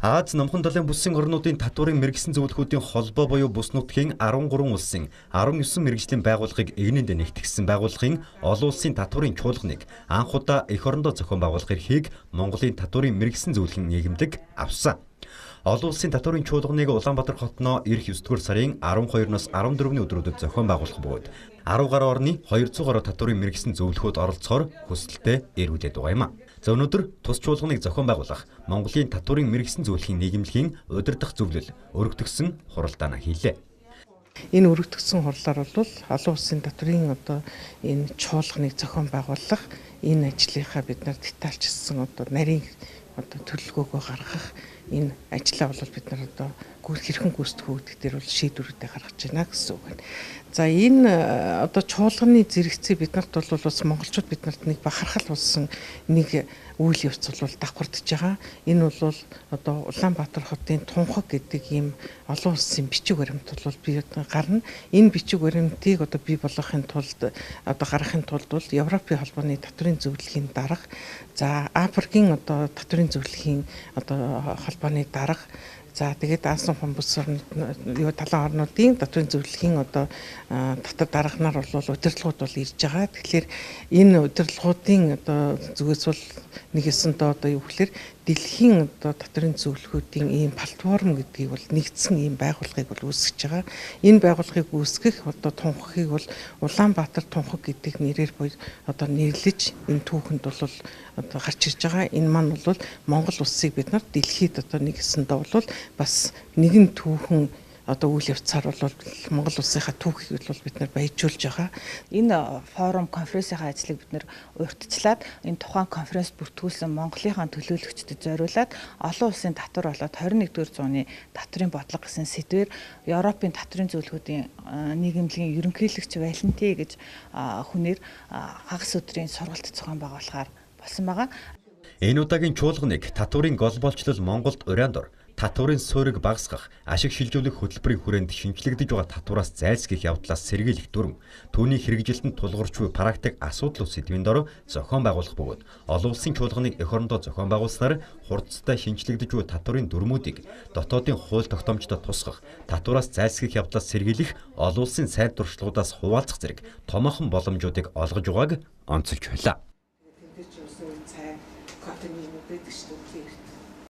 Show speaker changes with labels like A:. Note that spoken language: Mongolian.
A: Аз номхон далайн бүсийн орнуудын татварын мэрэгсэн зөвлөхүүдийн холбоо буюу бүс нутгийн 13 улсын 19 мэрэгжлийн байгууллагыг эгнэнд нэгтгэсэн байгууллагын олон улсын татварын чуулганыг анх удаа эх орондоо зохион байгуулах эрхийг Монголын татварын мэрэгсэн зөвлөхийн нийгэмлэг авсан. Олон улсын татварын чуулганыг Улаанбаатар хотноо эх 9-р сарын 12-ноос 14-ний өдрүүдэд зохион байгуулах бөгөөд 10 гаруй орны 200 гаруй татварын мэрэгсэн зөвлөхүүд оролцохоор хүсэлтэд эрүүлээд байгаа юм. За өнөөдөр тус чуулганыг зохион байгуулах Монголын татварын мэрэгсэн зөвлөхийн нийгэмлэгийн удирдах зөвлөл өргөтгсөн хуралдаанаа хийлээ.
B: Энэ өргөтгсөн хурлаар бол олон улсын татварын энэ чуулганыг зохион байгуулах энэ ажлынхаа бид нар детальчилсан нарийн төлөвлөгөөгөө гаргах энэ ажлаа бол бид нар хэрхэн гүйцэтгэх үүдэх дээр бол шийдвэрүүдээ гаргаж байна гэсэн үг байна. За энэ чуулганы зэрэгцээ биднэрт бол бас монголчууд биднэрт нэг бахархал болсон нэг үйл явц бол давхардж байгаа. Энэ бол Улаанбаатар хотын Тунхаг гэдэг ийм олон улсын бичиг баримт бол бий гарна. Энэ бичиг баримтыг бий болгохын тулд гаргахын тулд бол Европын холбооны татварын зөвлөхийн дарга, за Африкийн татварын зөвлөхийн холбооны дарга, за тэгээд Аасан хумбус талан орнуудын татварын зөвлөхийн татвар дарга нар бол удирдлагууд бол ирж байгаа. Тэгэхээр энэ удирдлагуудын зүгээс бол нэгэсэндээ юу гэхээр дэлхийн татварын зөвлөхүүдийн ийм платформ гэдгийг бол нэгдсэн ийм байгууллагыг бол үүсгэж байгаа. Энэ байгууллагыг үүсгэх Тунхагийг бол Улаанбаатар Тунхаг гэдэг нэрээр нэрлэж энэ түүхэнд бол гарч ирж байгаа. Энэ маань бол Монгол улсыг бид нар дэлхийд нэгсэндээ бол бас нэгэн түүхэн үйл явцаар бол Монгол улсынхаа түүхийг бол бид нар баяжуулж байгаа.
C: Энэ форум конференсийн ажлыг бид нар урьдчилаад энэ тухайн конференц бүртгүүлсэн Монголынхаа төлөөлөгчдөд зориулаад олон улсын татвар болоод 21-р зууны татварын бодлого гэсэн сэдвээр Европын татварын зөвлөхүүдийн нийгэмлэгийн ерөнхийлөгч Валенти гэж хүнээр хагас өдрийн сургалт зохион байгуулахаар болсон байгаа.
A: Энэ удаагийн чуулганыг татварын глобалчлал Монголд урьяндор татварын суурийг багасгах, ашиг шилжүүлэх хөтөлбөрийн хүрээнд шинжлэгдэж байгаа татвараас зайлсхийх явдлаас сэргийлэх дүрм, түүний хэрэгжилтэнд тулгуурч буй практик асуудал сэдвийн дор зохион байгуулах бөгөөд олон улсын чуулганыг эх орондоо зохион байгуулснаар хурцтай шинжлэгдэж буй татварын дүрмүүдийг дотоодын хууль тогтоомжтой тусгах, татвараас зайлсхийх явдлаас сэргийлэх, олон улсын сайд туршлагуудаас хуваалцах зэрэг томоохон боломжуудыг олгож байгааг онцолж байлаа.
B: Тэнд чинь цай, кофений байдаг шүү дээ.